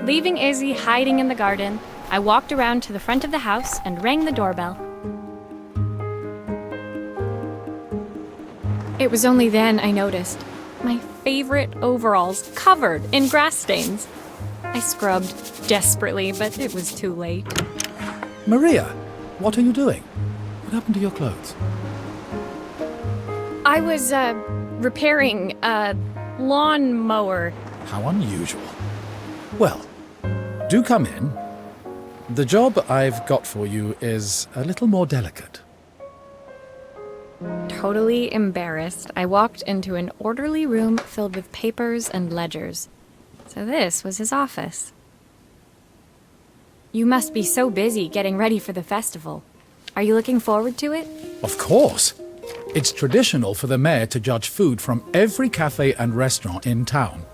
Leaving Izzy hiding in the garden, I walked around to the front of the house and rang the doorbell. It was only then I noticed my favorite overalls covered in grass stains. I scrubbed desperately, but it was too late. Maria, what are you doing? What happened to your clothes? I was, repairing a lawnmower. How unusual. Well, do come in. The job I've got for you is a little more delicate. Totally embarrassed, I walked into an orderly room filled with papers and ledgers. So this was his office. You must be so busy getting ready for the festival. Are you looking forward to it? Of course. It's traditional for the mayor to judge food from every cafe and restaurant in town.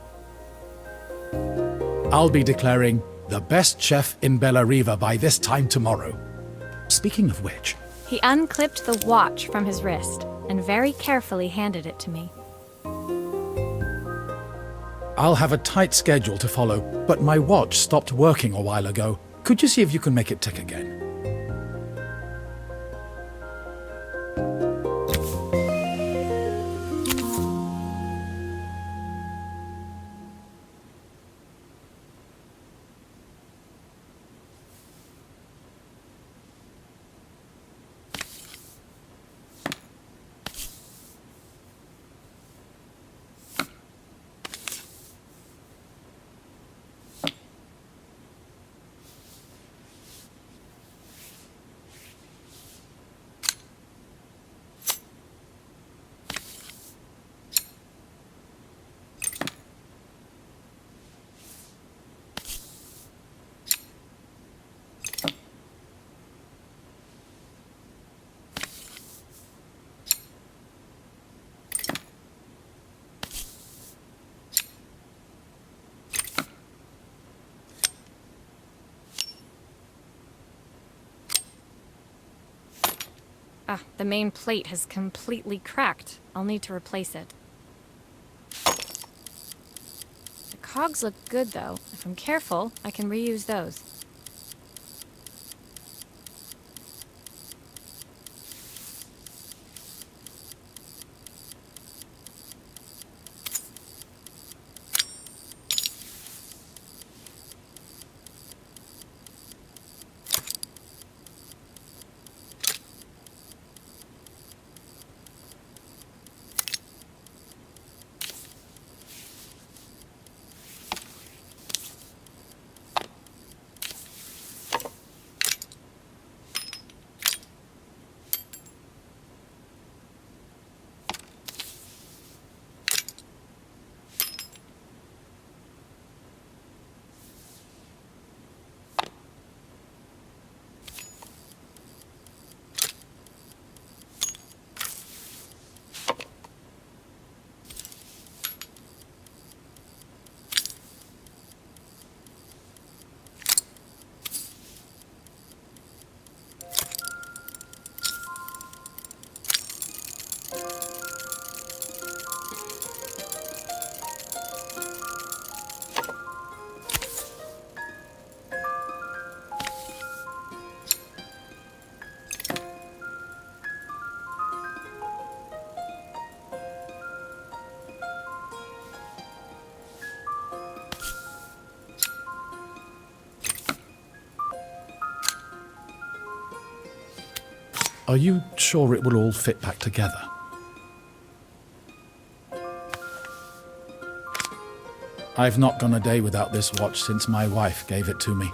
I'll be declaring the best chef in Bella Riva by this time tomorrow. Speaking of which... He unclipped the watch from his wrist and very carefully handed it to me. I'll have a tight schedule to follow, but my watch stopped working a while ago. Could you see if you can make it tick again? The main plate has completely cracked. I'll need to replace it. The cogs look good, though. If I'm careful, I can reuse those. Are you sure it will all fit back together? I've not gone a day without this watch since my wife gave it to me.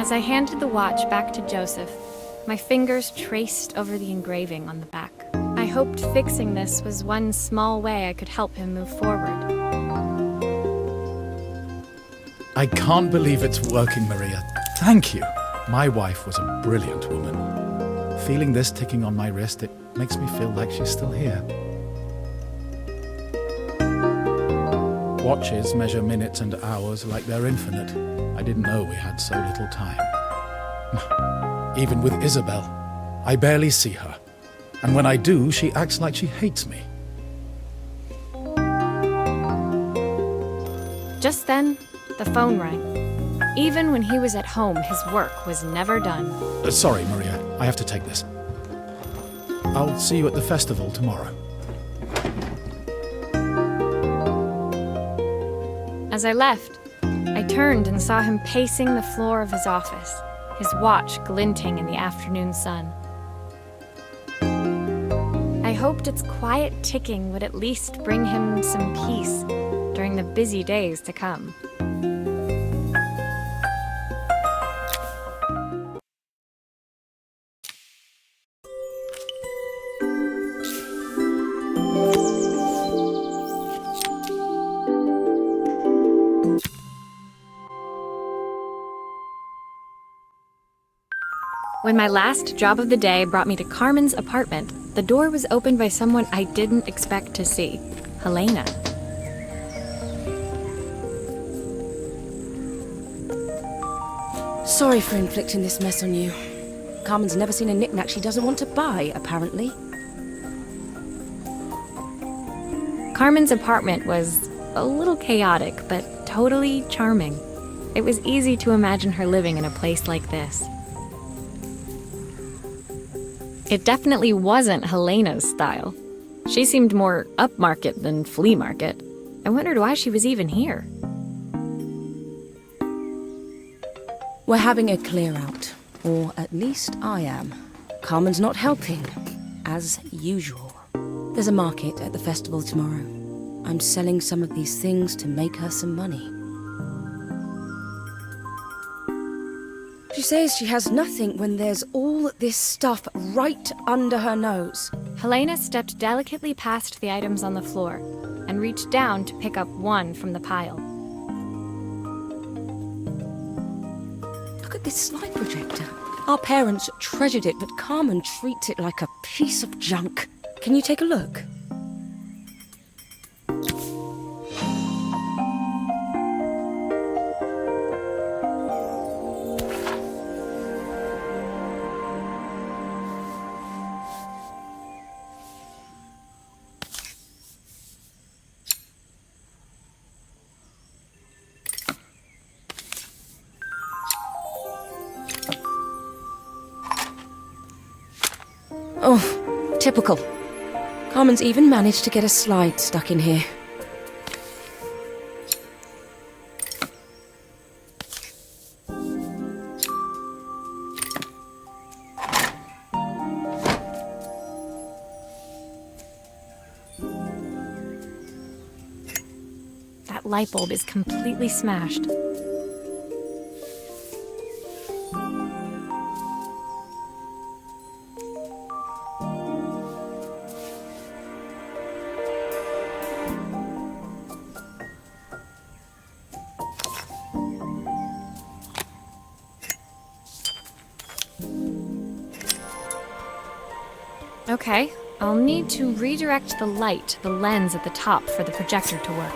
As I handed the watch back to Joseph, my fingers traced over the engraving on the back. I hoped fixing this was one small way I could help him move forward. I can't believe it's working, Maria. Thank you. My wife was a brilliant woman. Feeling this ticking on my wrist, it makes me feel like she's still here. Watches measure minutes and hours like they're infinite. I didn't know we had so little time. Even with Isabel, I barely see her. And when I do, she acts like she hates me. Just then, the phone rang. Even when he was at home, his work was never done. Sorry, Maria. I have to take this. I'll see you at the festival tomorrow. As I left, I turned and saw him pacing the floor of his office, his watch glinting in the afternoon sun. I hoped its quiet ticking would at least bring him some peace during the busy days to come. When my last job of the day brought me to Carmen's apartment, the door was opened by someone I didn't expect to see, Helena. Sorry for inflicting this mess on you. Carmen's never seen a knick-knack she doesn't want to buy, apparently. Carmen's apartment was a little chaotic, but totally charming. It was easy to imagine her living in a place like this. It definitely wasn't Helena's style. She seemed more upmarket than flea market. I wondered why she was even here. We're having a clear-out. Or at least I am. Carmen's not helping, as usual. There's a market at the festival tomorrow. I'm selling some of these things to make her some money. She says she has nothing when there's all this stuff right under her nose. Helena stepped delicately past the items on the floor and reached down to pick up one from the pile. Look at this slide projector. Our parents treasured it, but Carmen treats it like a piece of junk. Can you take a look? Oh, typical. Carmen's even managed to get a slide stuck in here. That light bulb is completely smashed. Okay, I'll need to redirect the light to the lens at the top for the projector to work.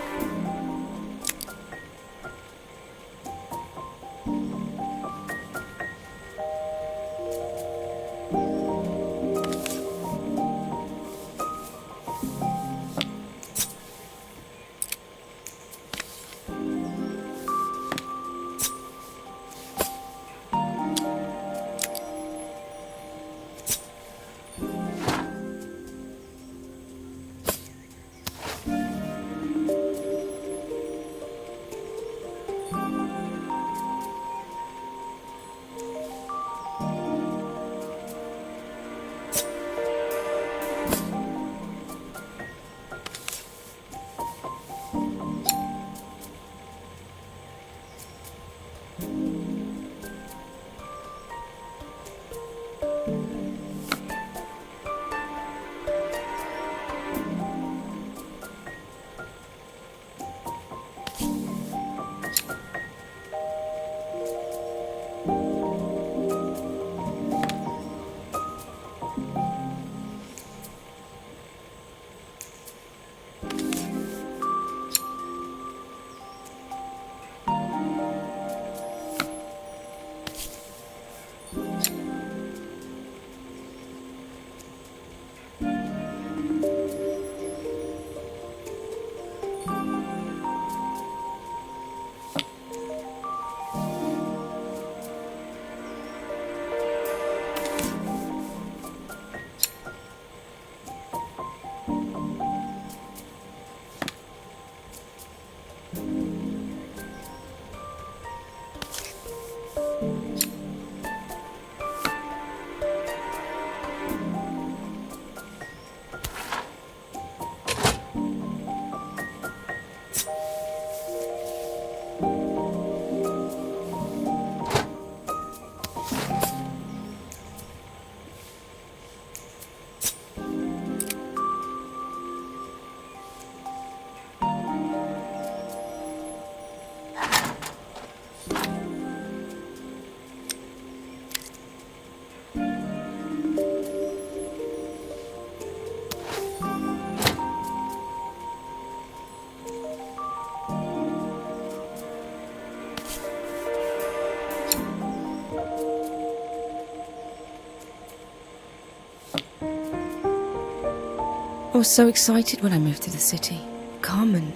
I was so excited when I moved to the city. Carmen,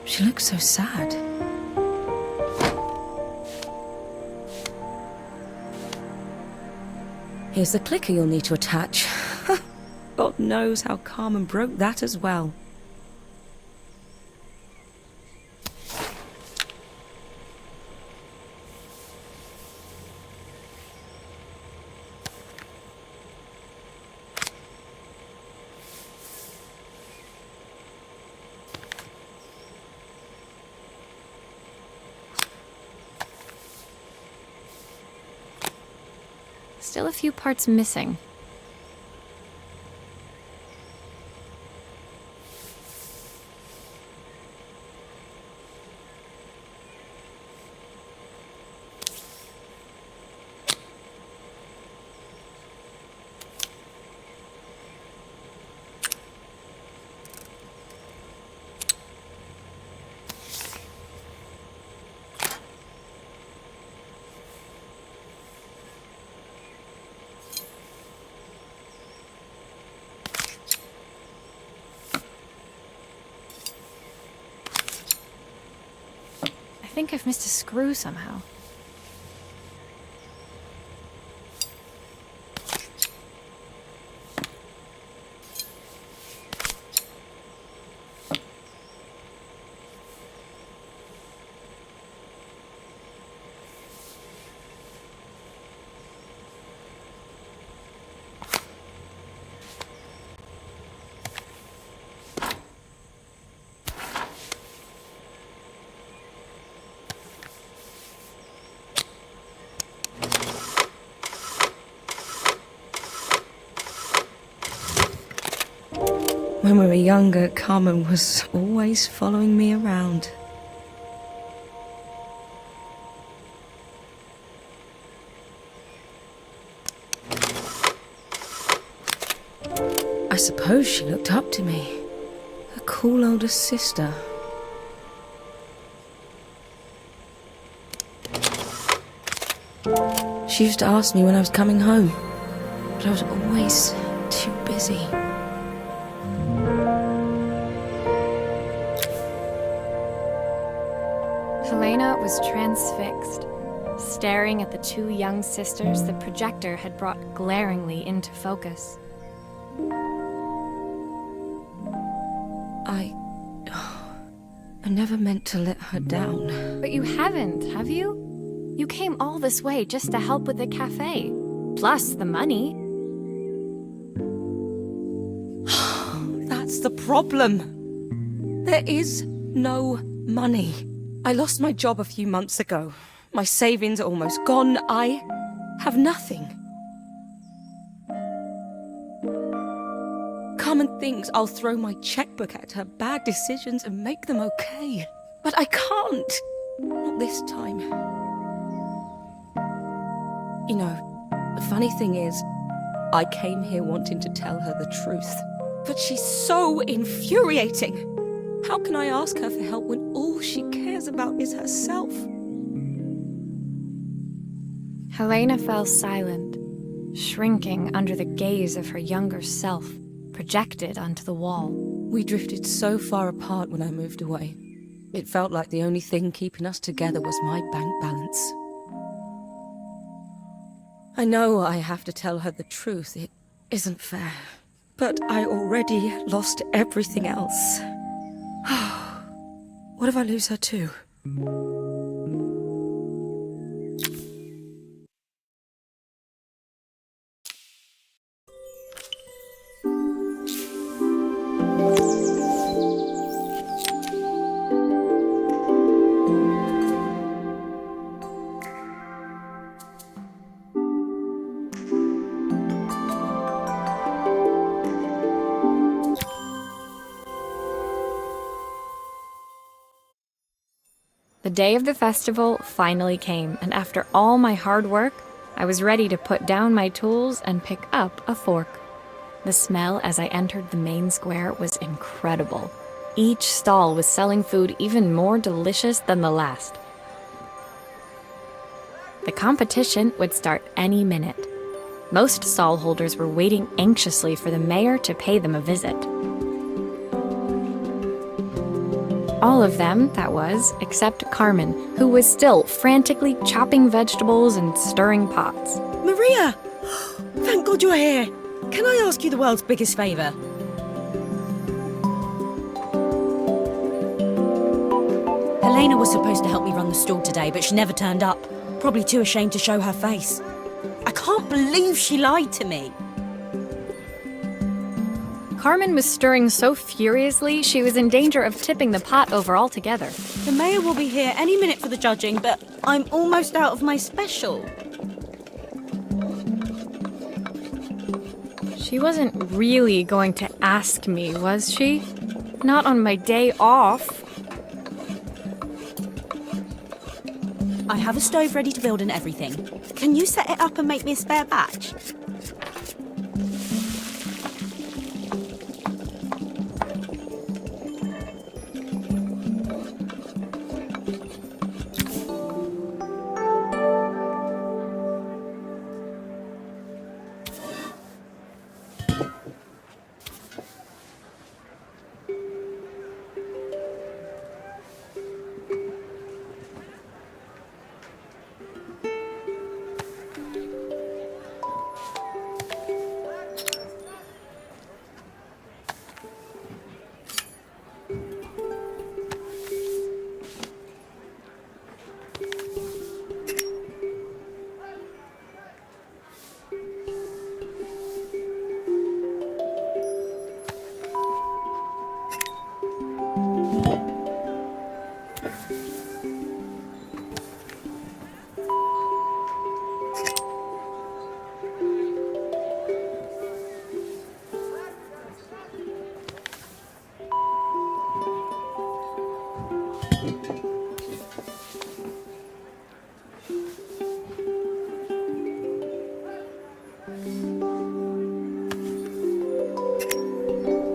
she looked so sad. Here's the clicker you'll need to attach. God knows how Carmen broke that as well. Still a few parts missing. I think I've missed a screw somehow. When we were younger, Carmen was always following me around. I suppose she looked up to me. A cool older sister. She used to ask me when I was coming home, but I was always too busy. Helena was transfixed, staring at the two young sisters the projector had brought glaringly into focus. I never meant to let her down. But you haven't, have you? You came all this way just to help with the cafe, plus the money. That's the problem. There is no money. I lost my job a few months ago. My savings are almost gone. I have nothing. Carmen thinks I'll throw my checkbook at her bad decisions and make them okay. But I can't. Not this time. You know, the funny thing is, I came here wanting to tell her the truth. But she's so infuriating. How can I ask her for help when all she cares about is herself? Helena fell silent, shrinking under the gaze of her younger self, projected onto the wall. We drifted so far apart when I moved away. It felt like the only thing keeping us together was my bank balance. I know I have to tell her the truth. It isn't fair. But I already lost everything else. What if I lose her too? The day of the festival finally came, and after all my hard work, I was ready to put down my tools and pick up a fork. The smell as I entered the main square was incredible. Each stall was selling food even more delicious than the last. The competition would start any minute. Most stall holders were waiting anxiously for the mayor to pay them a visit. All of them, that was, except Carmen, who was still frantically chopping vegetables and stirring pots. Maria! Thank God you're here. Can I ask you the world's biggest favour? Helena was supposed to help me run the stall today, but she never turned up. Probably too ashamed to show her face. I can't believe she lied to me. Carmen was stirring so furiously she was in danger of tipping the pot over altogether. The mayor will be here any minute for the judging, but I'm almost out of my special. She wasn't really going to ask me, was she? Not on my day off. I have a stove ready to build and everything. Can you set it up and make me a spare batch?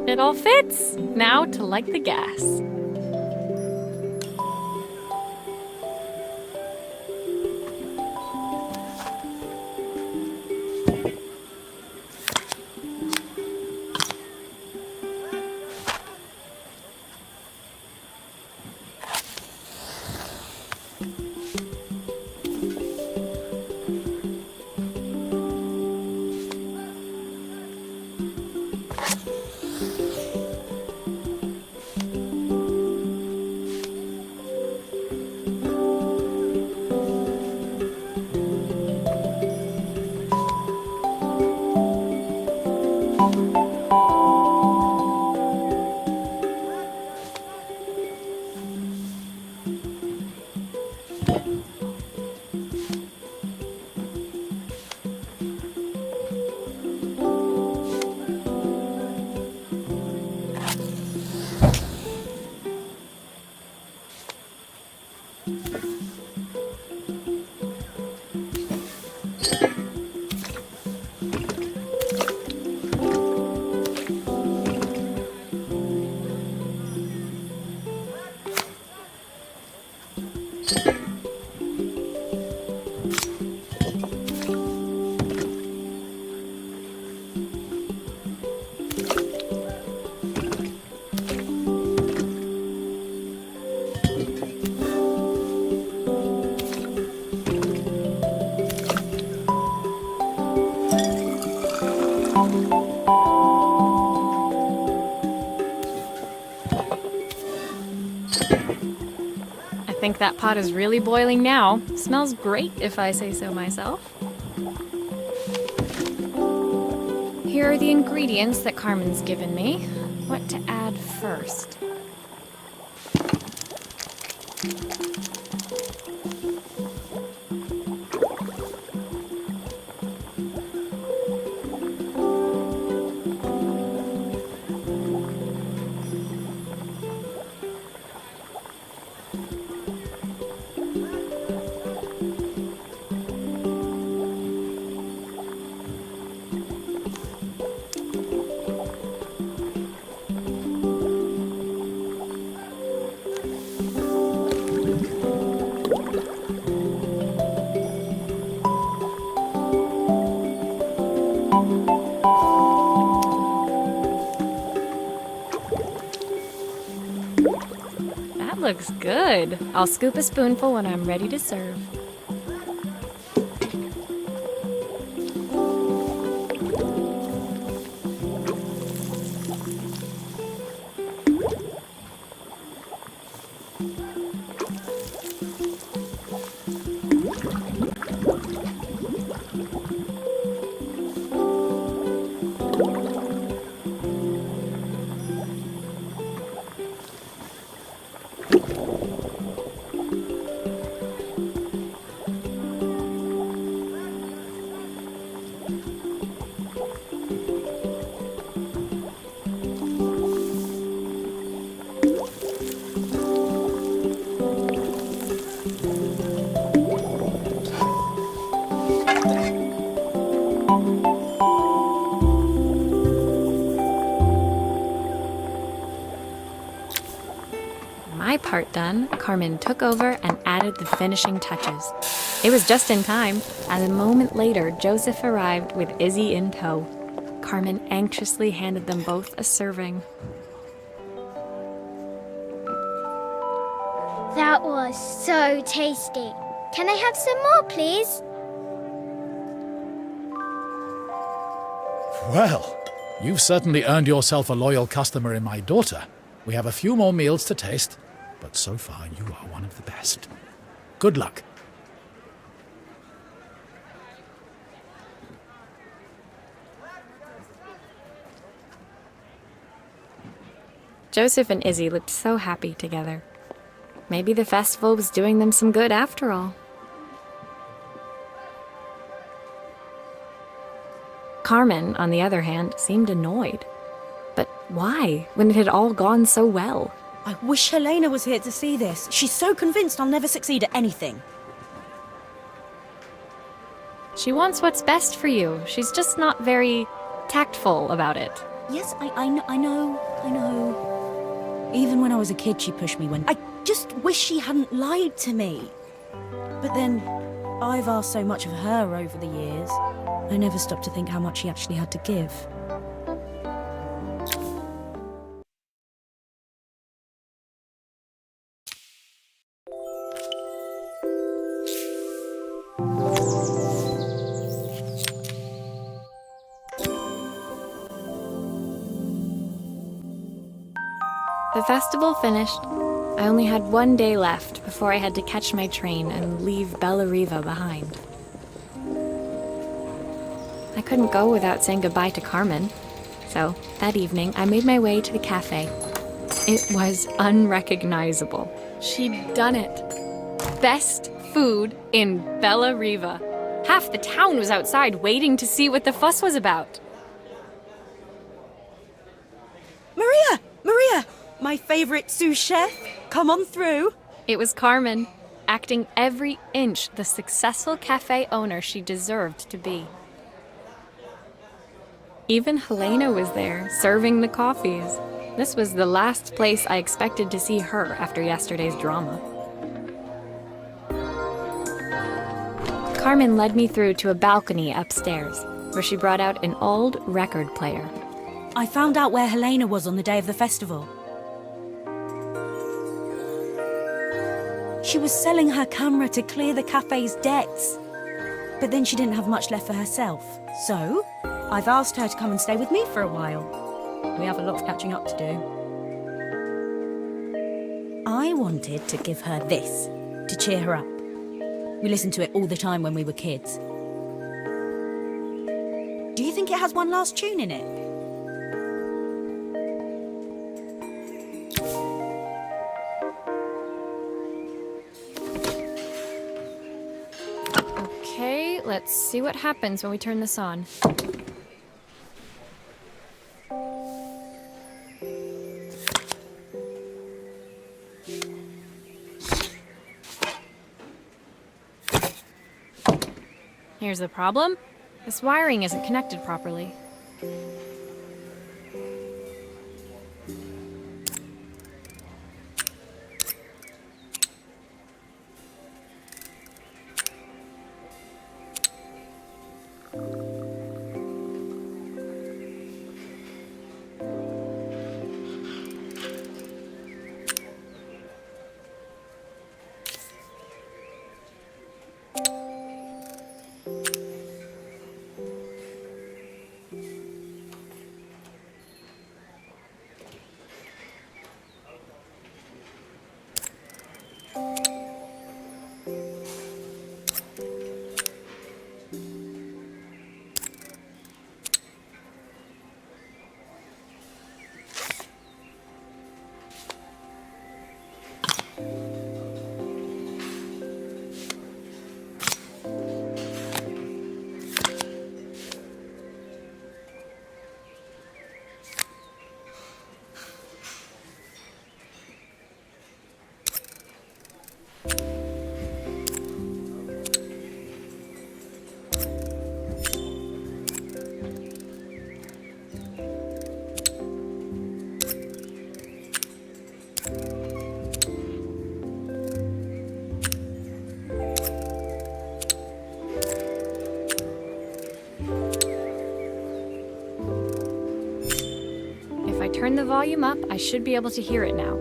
It all fits. Now to light the gas. I think that pot is really boiling now. Smells great if I say so myself. Here are the ingredients that Carmen's given me. What to add first? That looks good. I'll scoop a spoonful when I'm ready to serve. My part done, Carmen took over and added the finishing touches. It was just in time, as a moment later, Joseph arrived with Izzy in tow. Carmen anxiously handed them both a serving. That was so tasty. Can I have some more, please? Well, you've certainly earned yourself a loyal customer in my daughter. We have a few more meals to taste, but so far you are one of the best. Good luck. Joseph and Izzy looked so happy together. Maybe the festival was doing them some good after all. Carmen, on the other hand, seemed annoyed. But why, when it had all gone so well? I wish Helena was here to see this. She's so convinced I'll never succeed at anything. She wants what's best for you. She's just not very tactful about it. Yes, I know. Even when I was a kid, she pushed me when... I just wish she hadn't lied to me. But then, I've asked so much of her over the years. I never stopped to think how much she actually had to give. The festival finished. I only had one day left before I had to catch my train and leave Bella Riva behind. I couldn't go without saying goodbye to Carmen. So, that evening, I made my way to the cafe. It was unrecognizable. She'd done it. Best food in Bella Riva. Half the town was outside waiting to see what the fuss was about. Maria! My favorite sous chef. Come on through. It was Carmen, acting every inch the successful cafe owner she deserved to be. Even Helena was there, serving the coffees. This was the last place I expected to see her after yesterday's drama. Carmen led me through to a balcony upstairs, where she brought out an old record player. I found out where Helena was on the day of the festival. She was selling her camera to clear the cafe's debts. But then she didn't have much left for herself. So, I've asked her to come and stay with me for a while. We have a lot of catching up to do. I wanted to give her this, to cheer her up. We listened to it all the time when we were kids. Do you think it has one last tune in it? Okay, let's see what happens when we turn this on. Here's the problem. This wiring isn't connected properly. turn the volume up, I should be able to hear it now.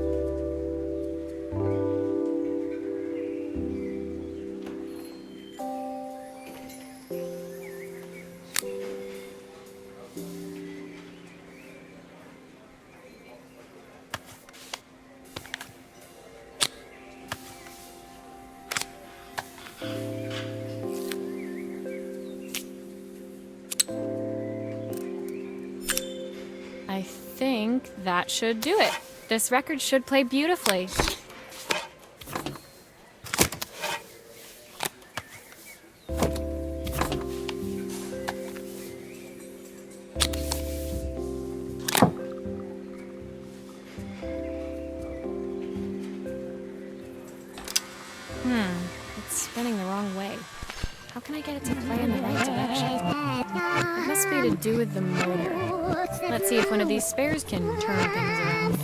I think that should do it. This record should play beautifully. It's spinning the wrong way. How can I get it to play in the right direction? It must be to do with the motor. Let's see if one of these spares can turn things around.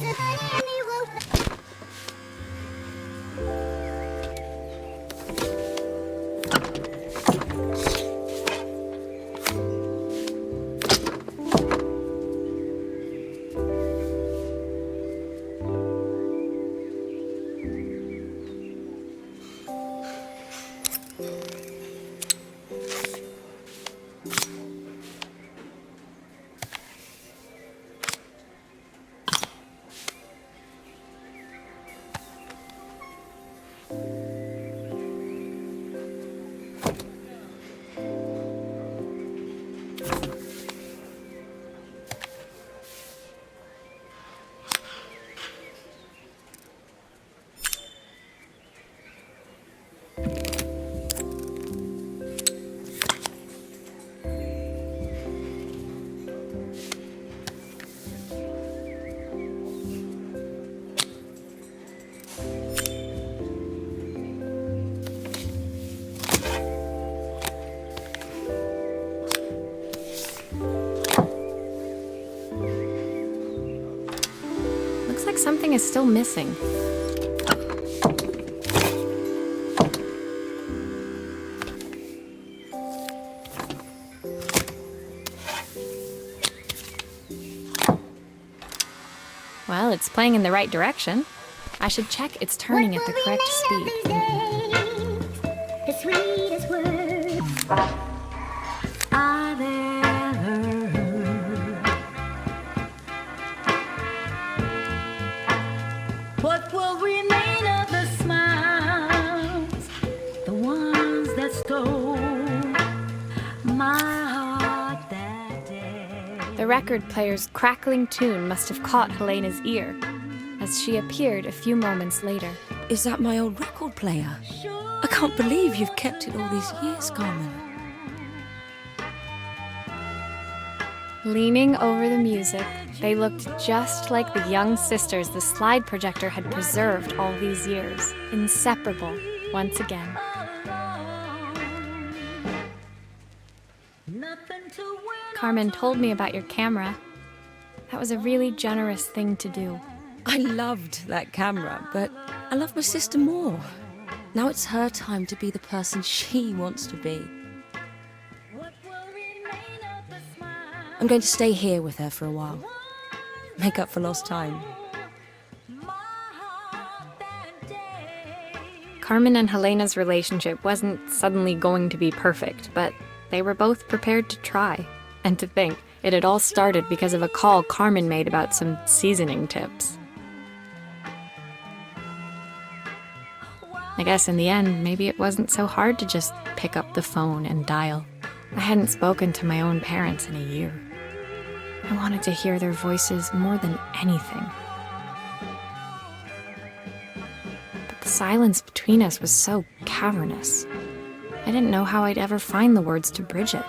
Looks like something is still missing. Well, it's playing in the right direction. I should check it's turning at the correct speed. The sweetest words I've ever heard. What will remain of the smiles, the ones that stole my heart that day? The record player's crackling tune must have caught Helena's ear, as she appeared a few moments later. Is that my old record player? I can't believe you've kept it all these years, Carmen. Leaning over the music, they looked just like the young sisters the slide projector had preserved all these years, inseparable once again. Nothing to win. Carmen told me about your camera. That was a really generous thing to do. I loved that camera, but I love my sister more. Now it's her time to be the person she wants to be. What will remain of the smiles? I'm going to stay here with her for a while. Make up for lost time. My heart that day. Carmen and Helena's relationship wasn't suddenly going to be perfect, but they were both prepared to try. And to think, it had all started because of a call Carmen made about some seasoning tips. I guess in the end, maybe it wasn't so hard to just pick up the phone and dial. I hadn't spoken to my own parents in a year. I wanted to hear their voices more than anything. But the silence between us was so cavernous. I didn't know how I'd ever find the words to bridge it.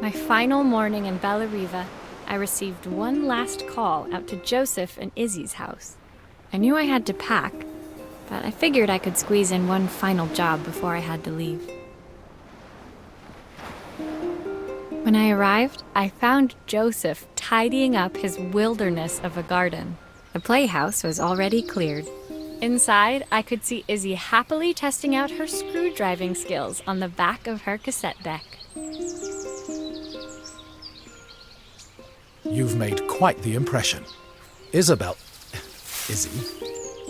My final morning in Bellariva, I received one last call out to Joseph and Izzy's house. I knew I had to pack, but I figured I could squeeze in one final job before I had to leave. When I arrived, I found Joseph tidying up his wilderness of a garden. The playhouse was already cleared. Inside, I could see Izzy happily testing out her screwdriving skills on the back of her cassette deck. You've made quite the impression. Isabel, Izzy,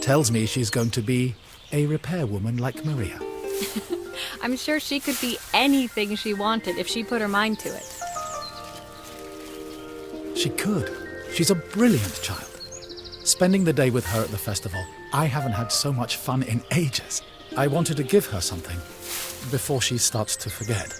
tells me she's going to be a repairwoman like Maria. I'm sure she could be anything she wanted if she put her mind to it. She could. She's a brilliant child. Spending the day with her at the festival, I haven't had so much fun in ages. I wanted to give her something before she starts to forget.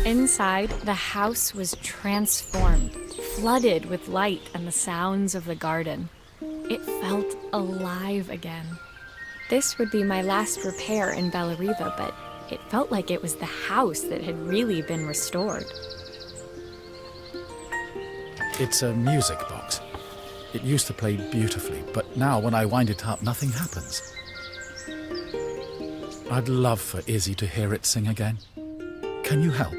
Inside, the house was transformed, flooded with light and the sounds of the garden. It felt alive again. This would be my last repair in Bellariva, but it felt like it was the house that had really been restored. It's a music box. It used to play beautifully, but now when I wind it up, nothing happens. I'd love for Izzy to hear it sing again. Can you help?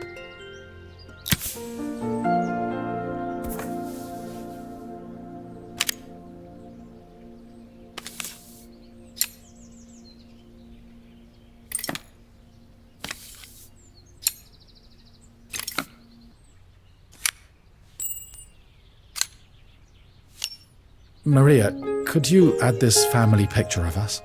Maria, could you add this family picture of us?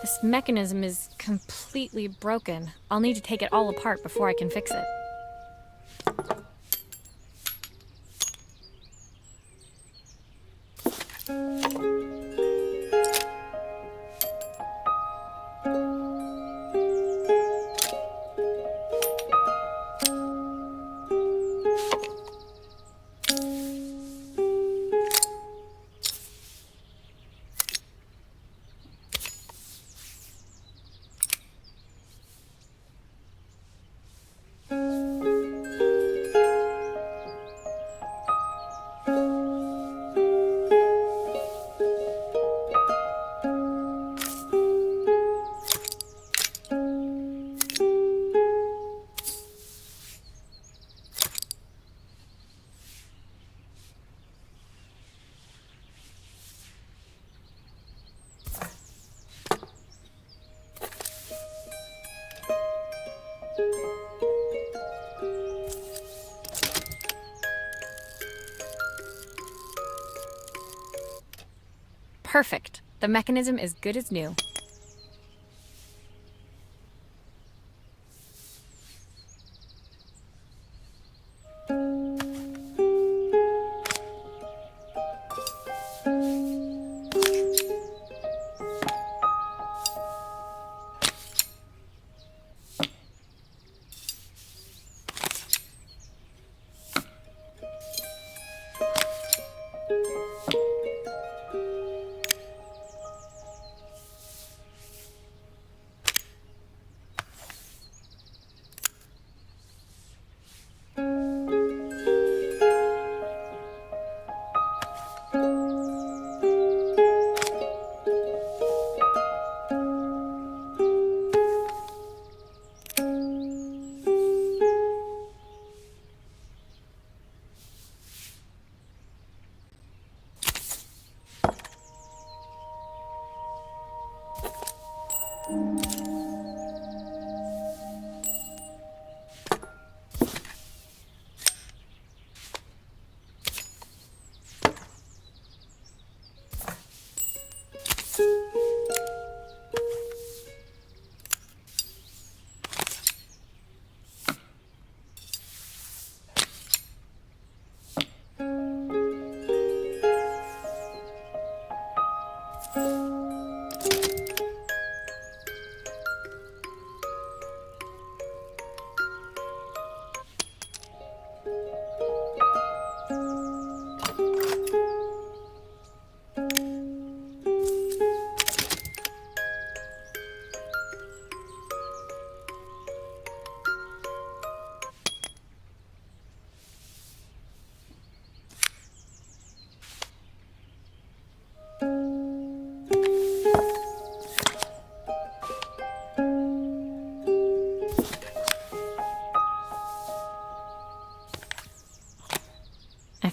This mechanism is completely broken. I'll need to take it all apart before I can fix it. Perfect. The mechanism is good as new.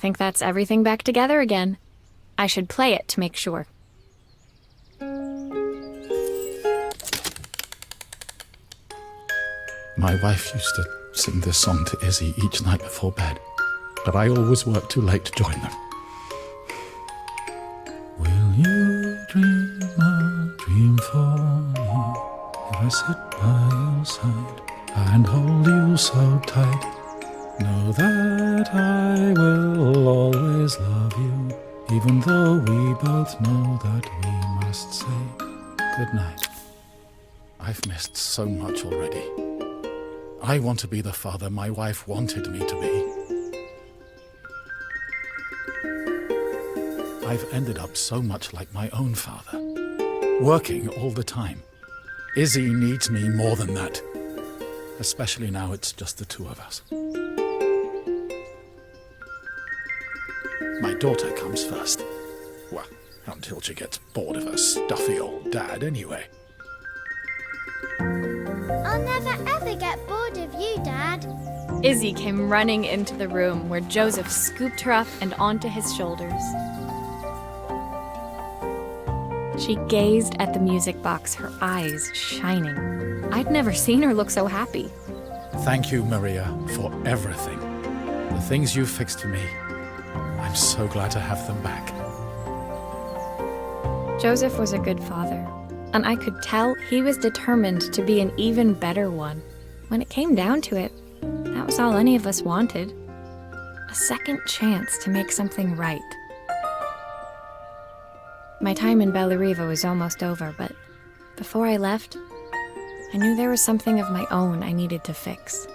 think that's everything back together again. I should play it to make sure. My wife used to sing this song to Izzy each night before bed, but I always worked too late to join them. Will you dream a dream for me if I sit by your side and hold you so tight? Know that I will always love you, even though we both know that we must say goodnight. I've missed so much already. I want to be the father my wife wanted me to be. I've ended up so much like my own father, working all the time. Izzy needs me more than that, especially now it's just the two of us. My daughter comes first. Well, until she gets bored of her stuffy old dad anyway. I'll never ever get bored of you, Dad. Izzy came running into the room where Joseph scooped her up and onto his shoulders. She gazed at the music box, her eyes shining. I'd never seen her look so happy. Thank you, Maria, for everything. The things you fixed for me. I'm so glad to have them back. Joseph was a good father, and I could tell he was determined to be an even better one. When it came down to it, that was all any of us wanted. A second chance to make something right. My time in Bellariva was almost over, but before I left, I knew there was something of my own I needed to fix.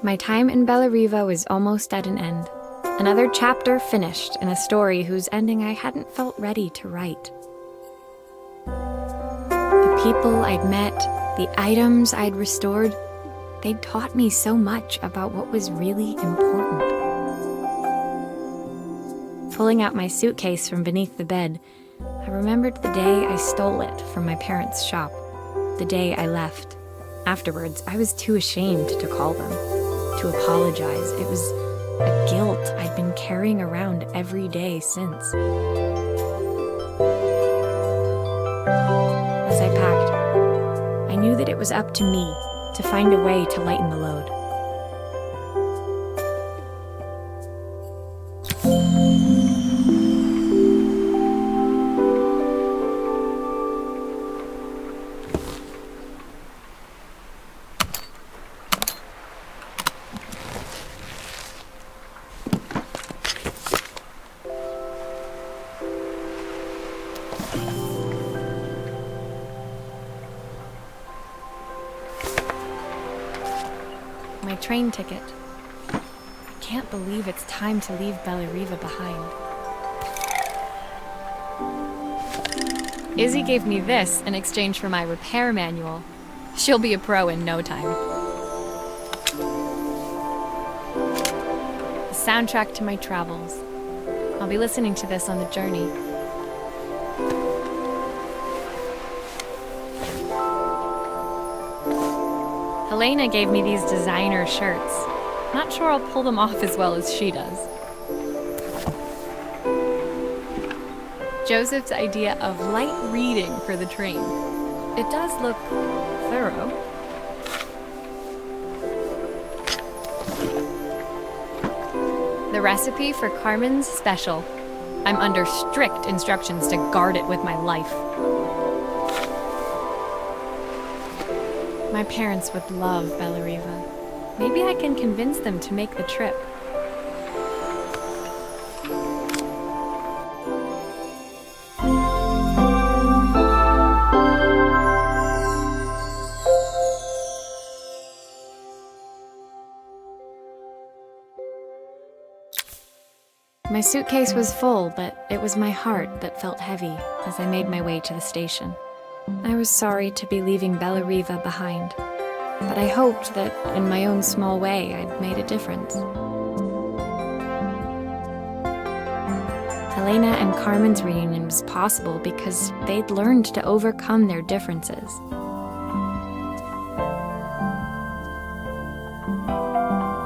My time in Bellariva was almost at an end. Another chapter finished in a story whose ending I hadn't felt ready to write. The people I'd met, the items I'd restored, they'd taught me so much about what was really important. Pulling out my suitcase from beneath the bed, I remembered the day I stole it from my parents' shop, the day I left. Afterwards, I was too ashamed to call them, to apologize. It was a guilt I'd been carrying around every day since. As I packed, I knew that it was up to me to find a way to lighten the load. My train ticket. I can't believe it's time to leave Bellariva behind. Izzy gave me this in exchange for my repair manual. She'll be a pro in no time. The soundtrack to my travels. I'll be listening to this on the journey. Helena gave me these designer shirts. Not sure I'll pull them off as well as she does. Joseph's idea of light reading for the train. It does look thorough. The recipe for Carmen's special. I'm under strict instructions to guard it with my life. My parents would love Bellariva. Maybe I can convince them to make the trip. My suitcase was full, but it was my heart that felt heavy as I made my way to the station. I was sorry to be leaving Bellariva behind. but I hoped that in my own small way I'd made a difference. Helena and Carmen's reunion was possible because they'd learned to overcome their differences.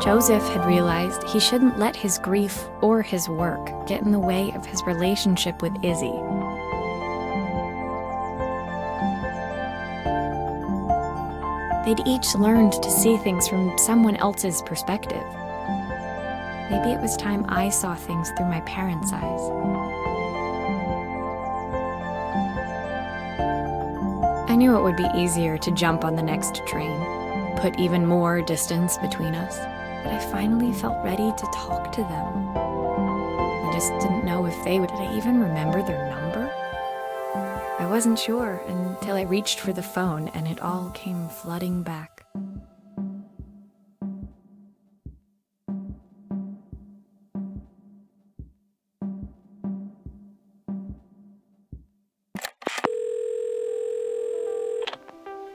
Joseph had realized he shouldn't let his grief or his work get in the way of his relationship with Izzy. They'd each learned to see things from someone else's perspective. Maybe it was time I saw things through my parents' eyes. I knew it would be easier to jump on the next train, put even more distance between us, but I finally felt ready to talk to them. I just didn't know if they would. Did I even remember their number? I wasn't sure until I reached for the phone and it all came flooding back.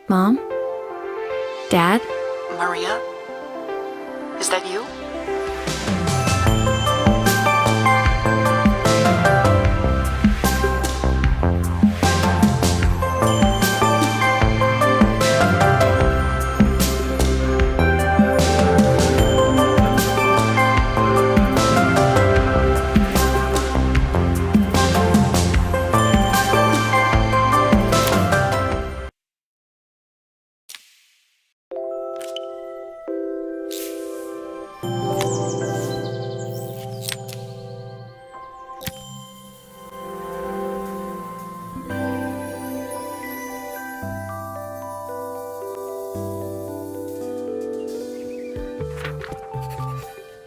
Mom? Dad? Maria? Is that you?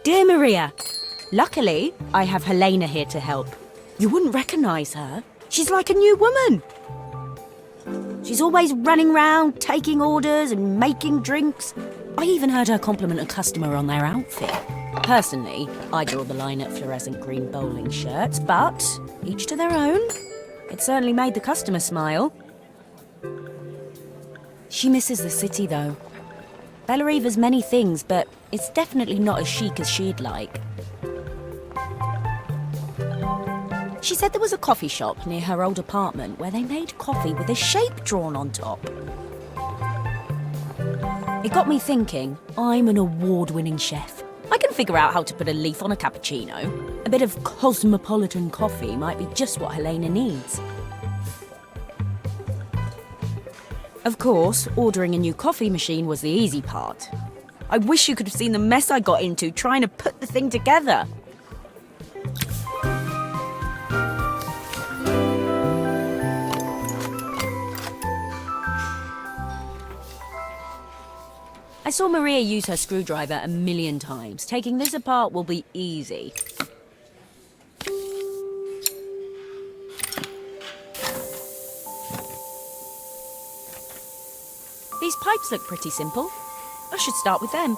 Dear Maria, luckily I have Helena here to help. You wouldn't recognise her. She's like a new woman. She's always running round, taking orders and making drinks. I even heard her compliment a customer on their outfit. Personally, I draw the line at fluorescent green bowling shirts, but each to their own. It certainly made the customer smile. She misses the city, though. Bellariva's many things, but it's definitely not as chic as she'd like. She said there was a coffee shop near her old apartment where they made coffee with a shape drawn on top. It got me thinking, I'm an award-winning chef. I can figure out how to put a leaf on a cappuccino. A bit of cosmopolitan coffee might be just what Helena needs. Of course, ordering a new coffee machine was the easy part. I wish you could have seen the mess I got into trying to put the thing together. I saw Maria use her screwdriver a million times. Taking this apart will be easy. These pipes look pretty simple. I should start with them.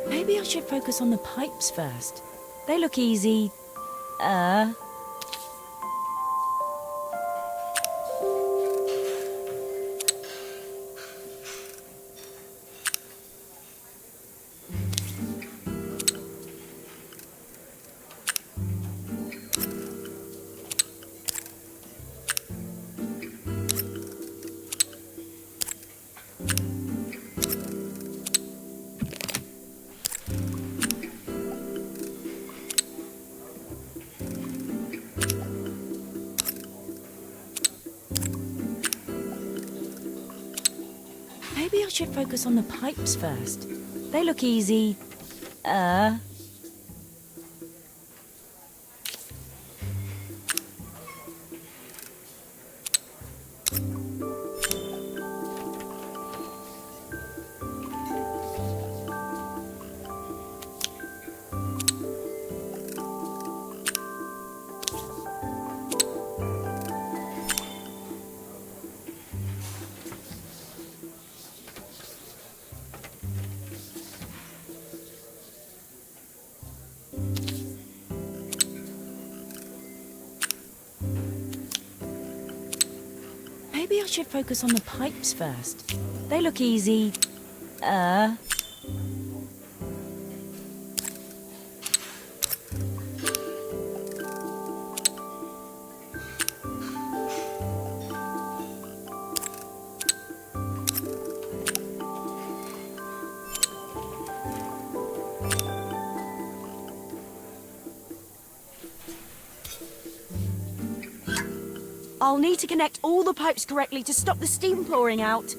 Maybe I should focus on the pipes first. They look easy. should focus on the pipes first. They look easy. Maybe I should focus on the pipes first. They look easy. I'll need to connect all the pipes correctly to stop the steam pouring out.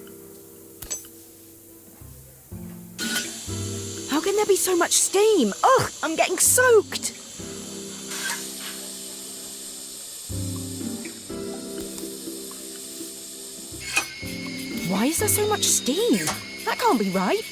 How can there be so much steam? Ugh, I'm getting soaked. Why is there so much steam? That can't be right.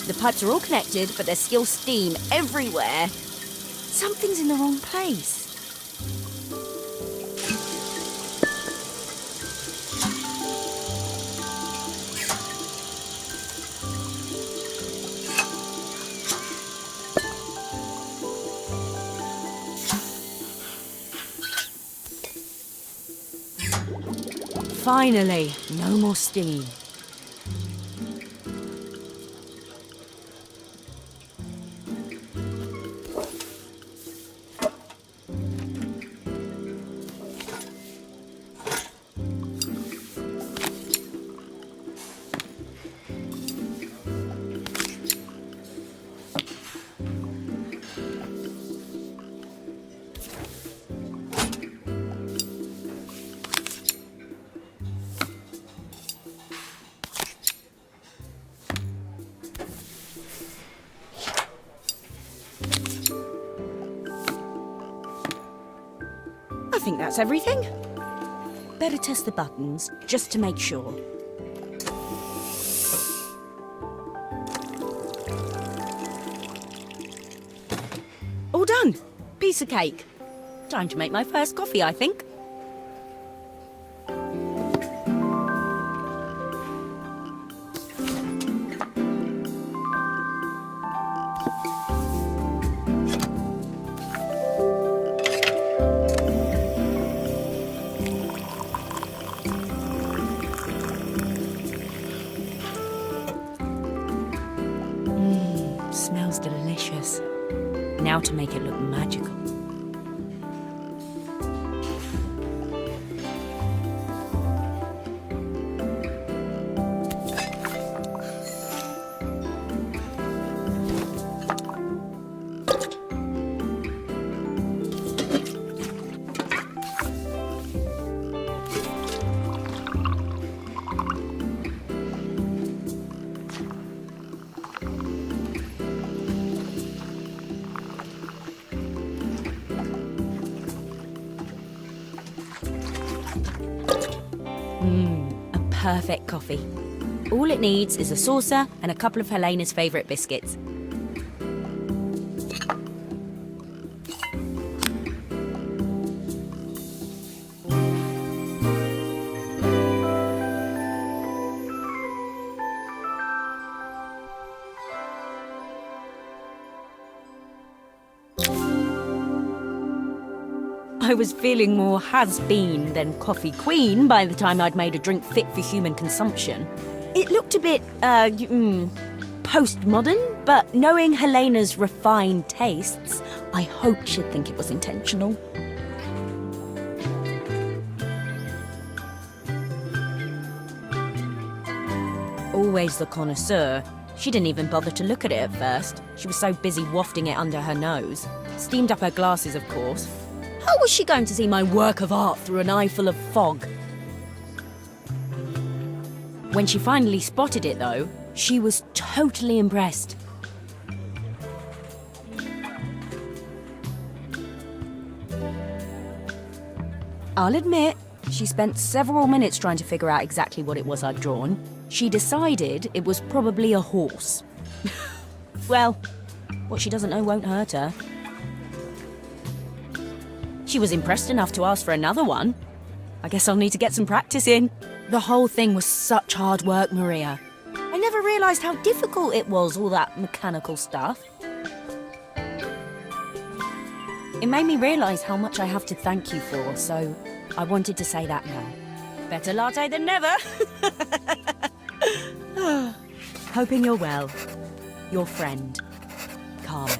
The pipes are all connected, but there's still steam everywhere. Something's in the wrong place. Finally, no more steam. I think that's everything. Better test the buttons, just to make sure. All done. Piece of cake. Time to make my first coffee, I think. Smells delicious. Now to make it look magical. A perfect coffee. All it needs is a saucer and a couple of Helena's favourite biscuits. I was feeling more has-been than coffee queen by the time I'd made a drink fit for human consumption. It looked a bit, postmodern, but knowing Helena's refined tastes, I hoped she'd think it was intentional. Always the connoisseur, she didn't even bother to look at it at first. She was so busy wafting it under her nose. Steamed up her glasses, of course. How was she going to see my work of art through an eye full of fog? When she finally spotted it, though, she was totally impressed. I'll admit, she spent several minutes trying to figure out exactly what it was I'd drawn. She decided it was probably a horse. Well, what she doesn't know won't hurt her. She was impressed enough to ask for another one. I guess I'll need to get some practice in. The whole thing was such hard work, Maria. I never realised how difficult it was, all that mechanical stuff. It made me realise how much I have to thank you for, so I wanted to say that now. Better latte than never. Hoping you're well. Your friend, Carmen.